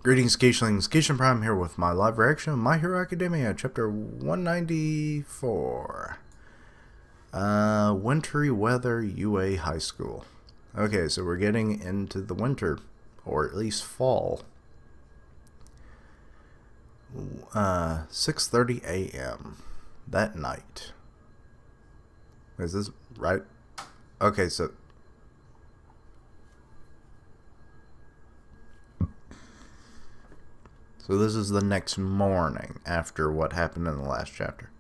Greetings, Geishlings. Geishin Prime here with my live reaction of My Hero Academia, chapter 194. Wintry Weather UA High School. Okay, so we're getting into the winter, or at least fall. 6:30 a.m. that night. Is this right? Okay, so this is the next morning after what happened in the last chapter.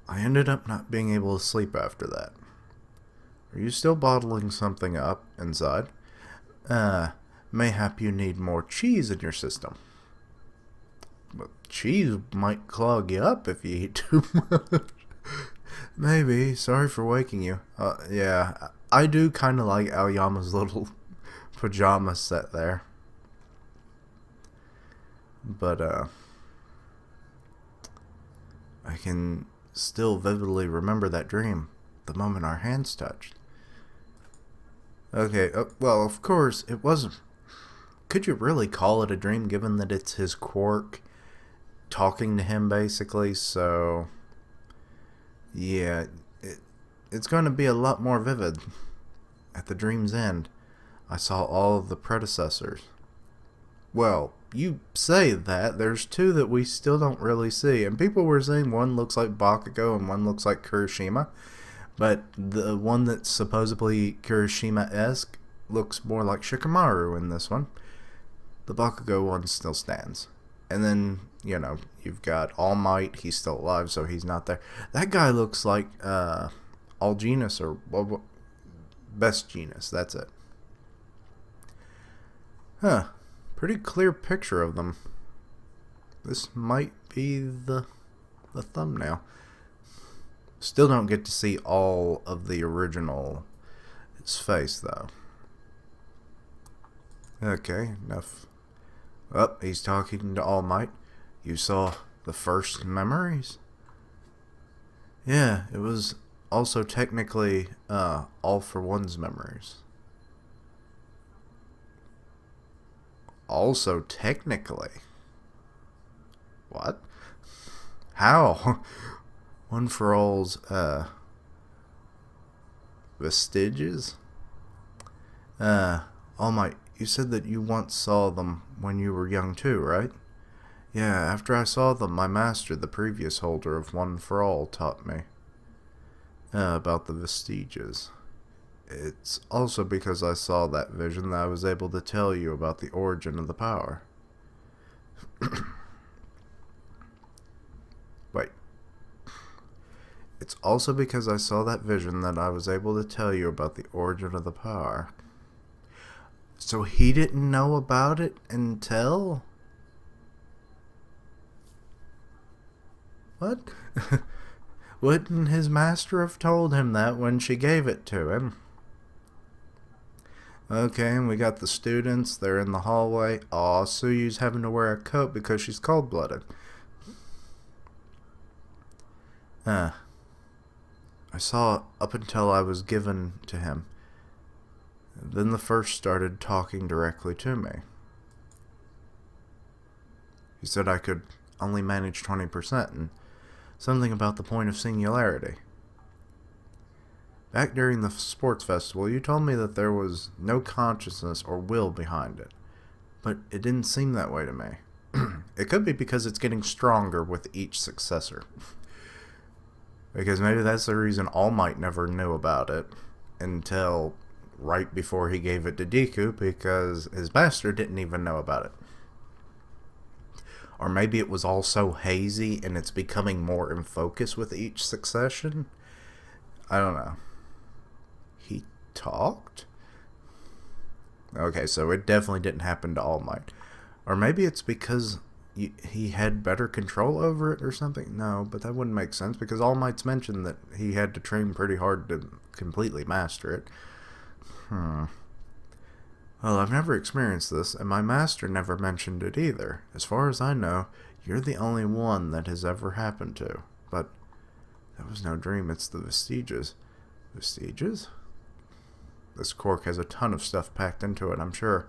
I ended up not being able to sleep after that. Are you still bottling something up inside? Mayhap you need more cheese in your system. But cheese might clog you up if you eat too much. Maybe. Sorry for waking you. Yeah, I do kind of like Aoyama's little pajama set there. But, I can still vividly remember that dream, the moment our hands touched. Okay, well, of course, it wasn't. Could you really call it a dream, given that it's his quirk talking to him, basically? So, yeah, it's going to be a lot more vivid. At the dream's end, I saw all of the predecessors. Well, you say that. There's two that we still don't really see. And people were saying one looks like Bakugo and one looks like Kirishima. But the one that's supposedly Kirishima-esque looks more like Shikamaru in this one. The Bakugo one still stands. And then, you know, you've got All Might. He's still alive, so he's not there. That guy looks like All Genus, or Best Genus. That's it. Huh. Pretty clear picture of them. This might be the thumbnail. Still don't get to see all of the original's face, though. Okay, enough. Oh, he's talking to All Might. You saw the first memories? Yeah, it was also technically All for One's memories. Also technically. What? How? One for All's vestiges? All Might, you said that you once saw them when you were young too, right? Yeah, after I saw them, my master, the previous holder of One for All, taught me about the vestiges. It's also because I saw that vision that I was able to tell you about the origin of the power. Wait. It's also because I saw that vision that I was able to tell you about the origin of the power. So he didn't know about it until... What? Wouldn't his master have told him that when she gave it to him? Okay, and we got the students. They're in the hallway. Aw, Suyu's having to wear a coat because she's cold-blooded. I saw up until I was given to him. Then the first started talking directly to me. He said I could only manage 20% and something about the point of singularity. Back during the sports festival, you told me that there was no consciousness or will behind it. But it didn't seem that way to me. It could be because it's getting stronger with each successor. Because maybe that's the reason All Might never knew about it until right before he gave it to Deku, because his master didn't even know about it. Or maybe it was all so hazy and it's becoming more in focus with each succession. I don't know. He talked? Okay, so it definitely didn't happen to All Might. Or maybe it's because he had better control over it or something? No, but that wouldn't make sense because All Might's mentioned that he had to train pretty hard to completely master it. Well, I've never experienced this, and my master never mentioned it either. As far as I know, you're the only one that has ever happened to. But that was no dream, it's the vestiges. Vestiges? This cork has a ton of stuff packed into it, I'm sure.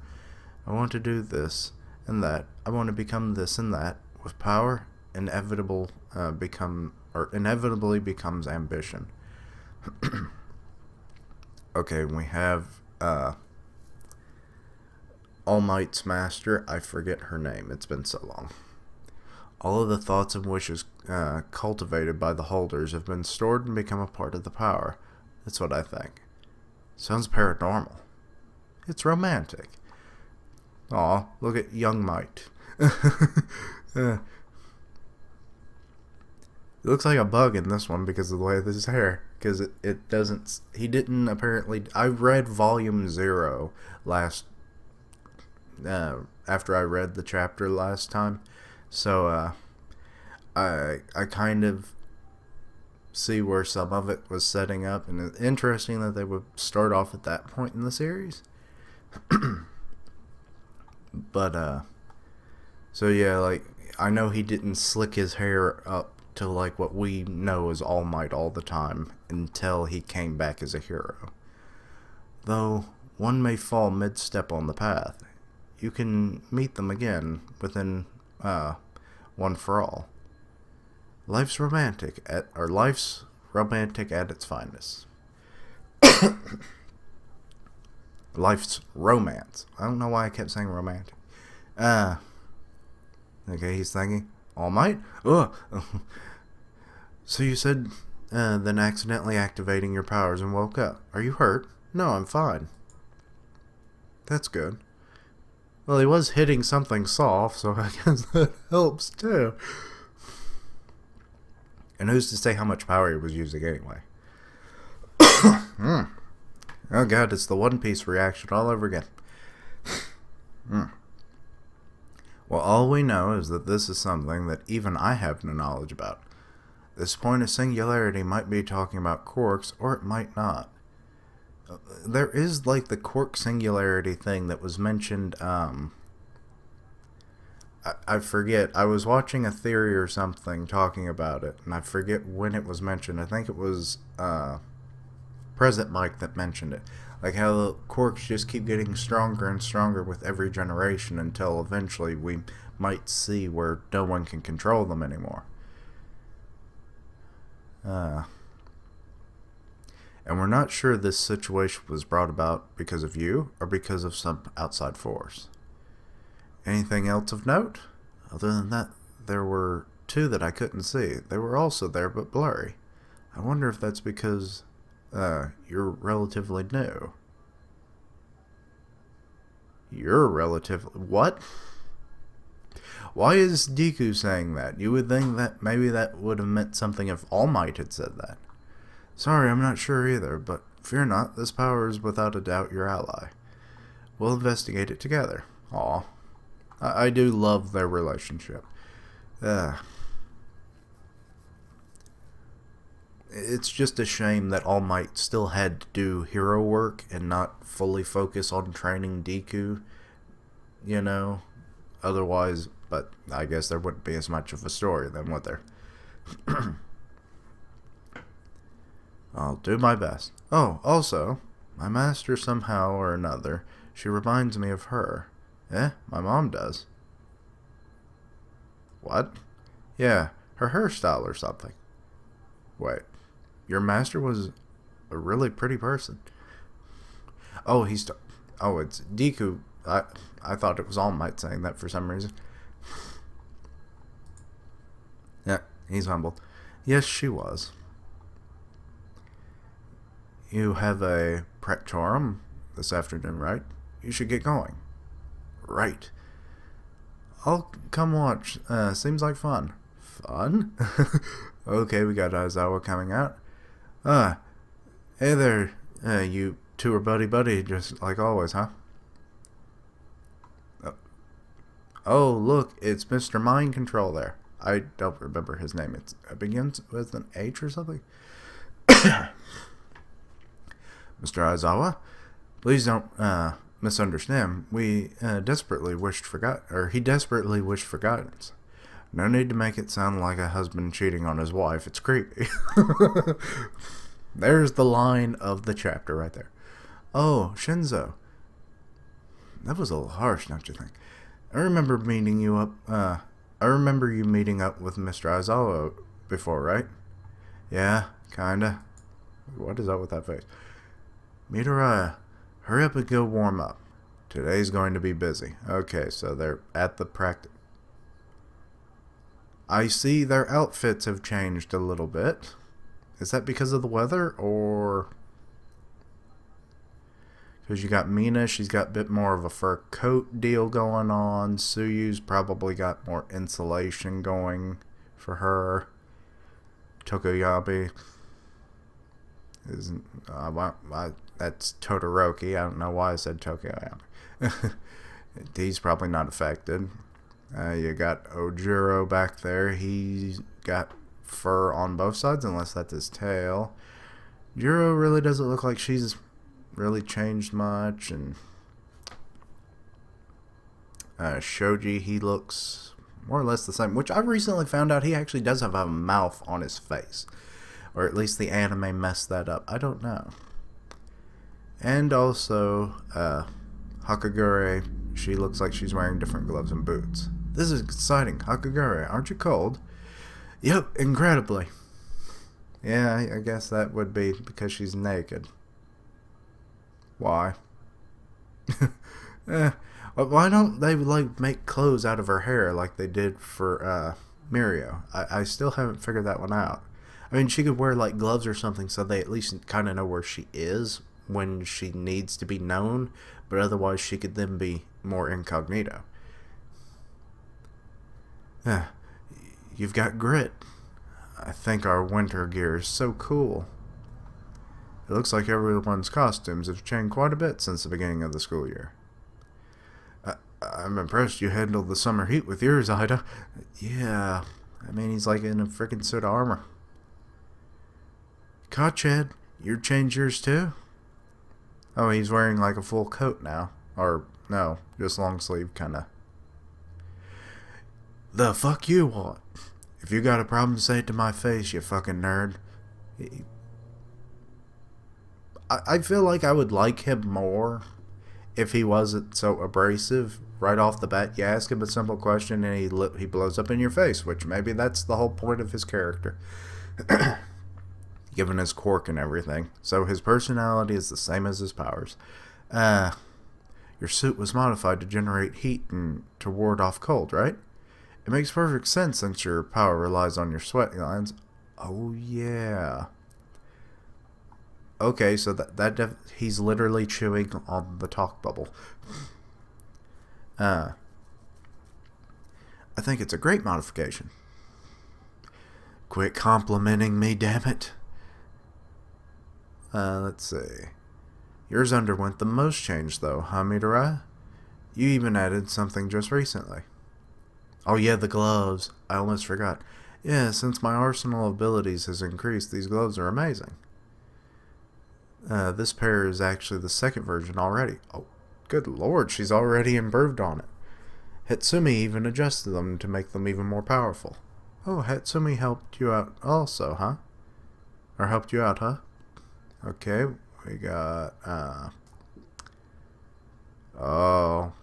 I want to do this and that. I want to become this and that. With power, inevitably becomes ambition. Okay, we have All Might's master. I forget her name. It's been so long. All of the thoughts and wishes cultivated by the holders have been stored and become a part of the power. That's what I think. Sounds paranormal. It's romantic. Aw, look at young Might. He looks like a bug in this one because of the way of his hair. Because it doesn't... He didn't apparently... I read Volume 0 last... after I read the chapter last time. So, I kind of see where some of it was setting up. And it's interesting that they would start off at that point in the series. But, so yeah, like, I know he didn't slick his hair up to, like, what we know as All Might all the time until he came back as a hero. Though, one may fall mid-step on the path. You can meet them again within, One for All. Life's romantic at its finest. Life's romance. I don't know why I kept saying romantic. Okay, he's thinking, All Might? Ugh. So you said, then accidentally activating your powers and woke up. Are you hurt? No, I'm fine. That's good. Well, he was hitting something soft, so I guess that helps too. And who's to say how much power he was using anyway? Oh god, it's the One Piece reaction all over again. Well, all we know is that this is something that even I have no knowledge about. This point of singularity might be talking about quarks, or it might not. There is, like, the quark singularity thing that was mentioned, I forget. I was watching a theory or something talking about it, and I forget when it was mentioned. I think it was, President Mike that mentioned it. Like how the quarks just keep getting stronger and stronger with every generation until eventually we might see where no one can control them anymore. And we're not sure this situation was brought about because of you or because of some outside force. Anything else of note? Other than that, there were two that I couldn't see. They were also there but blurry. I wonder if that's because... you're relatively new. You're relatively... What? Why is Deku saying that? You would think that maybe that would have meant something if All Might had said that. Sorry, I'm not sure either, but fear not, this power is without a doubt your ally. We'll investigate it together. Aw. I do love their relationship. It's just a shame that All Might still had to do hero work and not fully focus on training Deku, you know, otherwise, but I guess there wouldn't be as much of a story then, would there? I'll do my best. Oh, also, my master somehow or another, she reminds me of her. My mom does. What? Yeah, her hairstyle or something. Wait. Your master was a really pretty person. Oh, it's Deku. I thought it was All Might saying that for some reason. Yeah, he's humbled. Yes, she was. You have a Praetorum this afternoon, right? You should get going. Right. I'll come watch. Seems like fun. Fun? Okay, we got Aizawa coming out. Hey there, you two are buddy-buddy, just like always, huh? Oh, look, it's Mr. Mind Control there. I don't remember his name. It begins with an H or something? Mr. Aizawa, please don't, misunderstand. He desperately wished for guidance. No need to make it sound like a husband cheating on his wife. It's creepy. There's the line of the chapter right there. Oh, Shinzo. That was a little harsh, don't you think? I remember meeting you up, I remember you meeting up with Mr. Aizawa before, right? Yeah, kinda. What is up with that face? Midoriya, hurry up and go warm up. Today's going to be busy. Okay, so they're at the practice. I see their outfits have changed a little bit. Is that because of the weather, or... Because you got Mina, she's got a bit more of a fur coat deal going on. Tsuyu's probably got more insulation going for her. Tokoyami isn't... that's Todoroki. I don't know why I said Tokoyami. He's probably not affected. You got Ojiro back there. He's got fur on both sides, unless that's his tail. Jiro really doesn't look like she's really changed much. And Shoji, he looks more or less the same, which I recently found out he actually does have a mouth on his face. Or at least the anime messed that up. I don't know. And also, Hakagure, she looks like she's wearing different gloves and boots. This is exciting. Hakagure, aren't you cold? Yep, incredibly. Yeah, I guess that would be because she's naked. Why? Why don't they make clothes out of her hair like they did for Mirio? I still haven't figured that one out. I mean, she could wear gloves or something so they at least kind of know where she is when she needs to be known, but otherwise she could then be more incognito. You've got grit. I think our winter gear is so cool. It looks like everyone's costumes have changed quite a bit since the beginning of the school year. I'm impressed you handled the summer heat with yours, Ida. Yeah, I mean, he's like in a freaking suit of armor. Kochhead, you changed yours too? Oh, he's wearing a full coat now. Or, no, just long sleeve, kinda. The fuck you want? If you got a problem, say it to my face, you fucking nerd. I feel like I would like him more if he wasn't so abrasive. Right off the bat, you ask him a simple question and he blows up in your face, which maybe that's the whole point of his character. Given his quirk and everything. So his personality is the same as his powers. Your suit was modified to generate heat and to ward off cold, right? It makes perfect sense since your power relies on your sweat glands. Oh, yeah. Okay, so he's literally chewing on the talk bubble. I think it's a great modification. Quit complimenting me, damn it. Let's see. Yours underwent the most change, though, huh, Midoriya? You even added something just recently. Oh yeah, the gloves. I almost forgot. Yeah, since my arsenal of abilities has increased, these gloves are amazing. This pair is actually the second version already. Oh, good lord, she's already improved on it. Hatsumi even adjusted them to make them even more powerful. Oh, Hatsumi helped you out also, huh? Or helped you out, huh? Okay, we got, oh.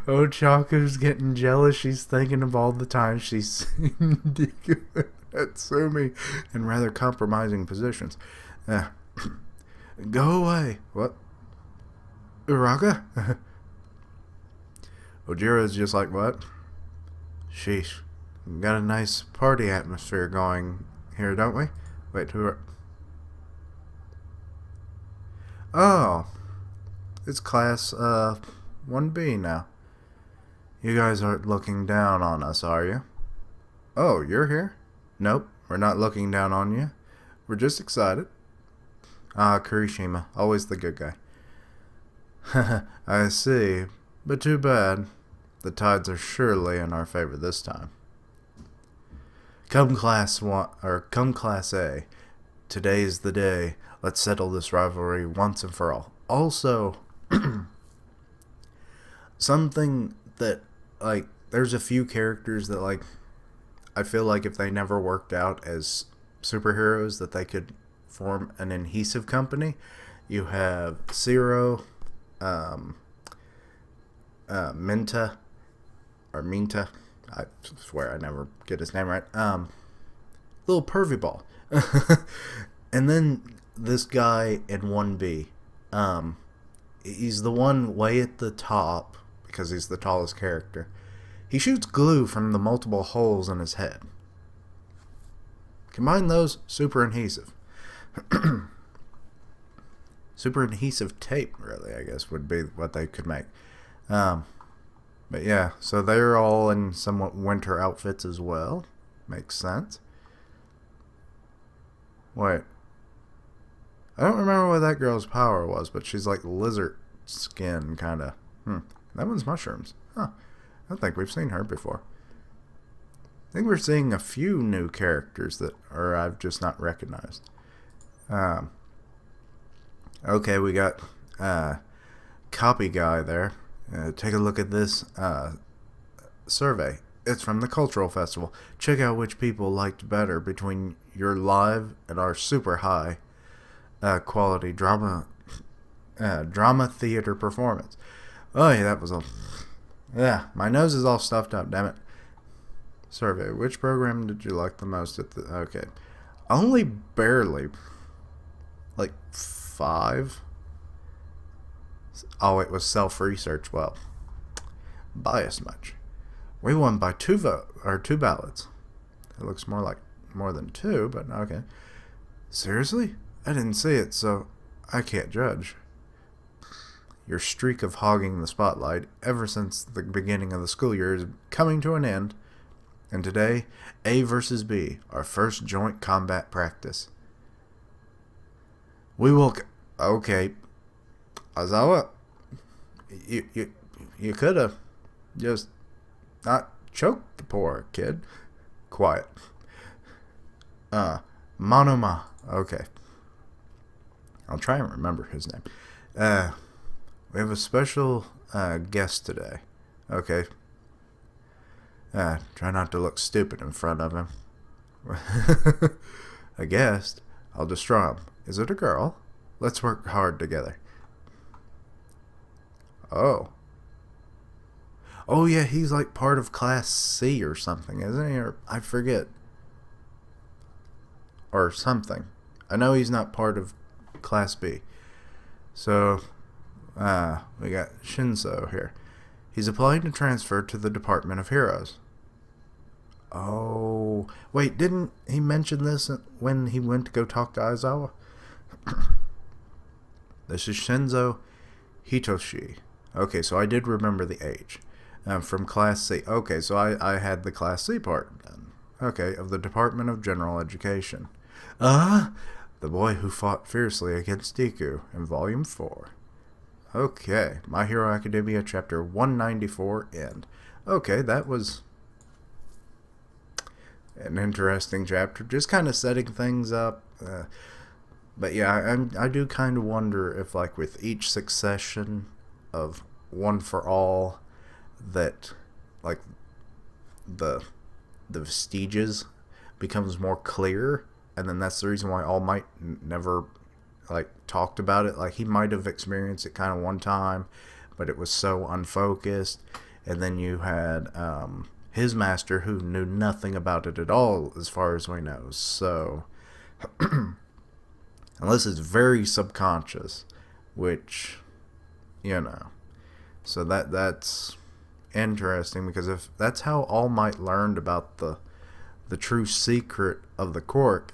Ochaka's getting jealous. She's thinking of all the time she's seen Deku and Hatsumi in rather compromising positions. Go away. What? Uraka? Ojira's just like, what? Sheesh. We got a nice party atmosphere going here, don't we? Wait, who are... Oh. It's class, 1B now. You guys aren't looking down on us, are you? Oh, you're here? Nope, we're not looking down on you. We're just excited. Ah, Kirishima, always the good guy. I see, but too bad. The tides are surely in our favor this time. Come class A. Today's the day. Let's settle this rivalry once and for all. Also, something that, there's a few characters that, I feel like if they never worked out as superheroes, that they could form an adhesive company. You have Zero, Minta, or Minta. I swear I never get his name right. Little pervy ball. And then this guy in 1B. He's the one way at the top, because he's the tallest character. He shoots glue from the multiple holes in his head. Combine those, super adhesive. Super adhesive tape, really, I guess, would be what they could make. But yeah, so they're all in somewhat winter outfits as well. Makes sense. Wait. I don't remember what that girl's power was, but she's like lizard skin, kind of. That one's mushrooms. Huh. I don't think we've seen her before. I think we're seeing a few new characters that I've just not recognized. Okay, we got Copy Guy there. Take a look at this survey. It's from the Cultural Festival. Check out which people liked better between your live and our super high quality drama theater performance. Oh yeah, that was all. Yeah, my nose is all stuffed up, damn it. Survey. Which program did you like the most at the... Okay. Only barely. Like 5. Oh, it was self-research. Well, biased much. We won by 2 ballots. It looks more than 2, but okay. Seriously? I didn't see it, so I can't judge. Your streak of hogging the spotlight ever since the beginning of the school year is coming to an end, and today, A versus B, our first joint combat practice. We will... Okay. Azawa, you could have just not choked the poor kid. Quiet. Monoma. Okay. I'll try and remember his name. We have a special guest today. Okay. Try not to look stupid in front of him. A guest? I'll destroy him. Is it a girl? Let's work hard together. Oh. Oh yeah, he's like part of Class C or something, isn't he? Or I forget. Or something. I know he's not part of Class B. So, we got Shinzo here. He's applying to transfer to the Department of Heroes. Oh, wait, didn't he mention this when he went to go talk to Aizawa? This is Shinzo Hitoshi. Okay, so I did remember the age. From Class C. Okay, so I had the Class C part then. Okay, of the Department of General Education. The boy who fought fiercely against Deku in Volume 4. Okay, My Hero Academia Chapter 194 end. Okay, that was an interesting chapter. Just kind of setting things up. But yeah, I do kind of wonder if, like, with each succession of One for All, that, like, the vestiges becomes more clear, and then that's the reason why All Might never, like, talked about it. Like, he might have experienced it kind of one time, but it was so unfocused. And then you had his master, who knew nothing about it at all, as far as we know. So, unless it's very subconscious, which, you know. So that's interesting, because if that's how All Might learned about the true secret of the quirk,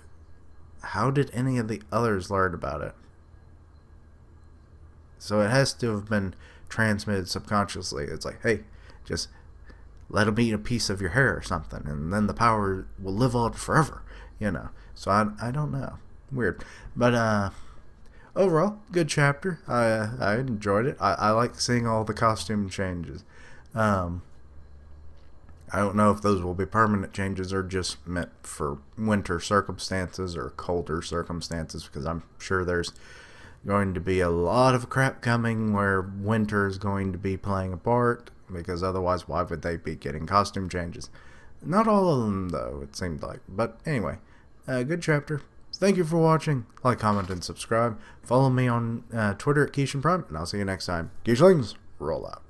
how did any of the others learn about it? So it has to have been transmitted subconsciously. It's like, hey, just let him eat a piece of your hair or something, and then the power will live on forever, you know. So I don't know. Weird. But overall, good chapter. I enjoyed it. I like seeing all the costume changes. I don't know if those will be permanent changes or just meant for winter circumstances or colder circumstances, because I'm sure there's going to be a lot of crap coming where winter is going to be playing a part, because otherwise why would they be getting costume changes? Not all of them, though, it seemed like. But anyway, good chapter. thank you for watching. Like, comment, and subscribe. Follow me on Twitter at Keishan Prime, and I'll see you next time. Keishlings, roll out.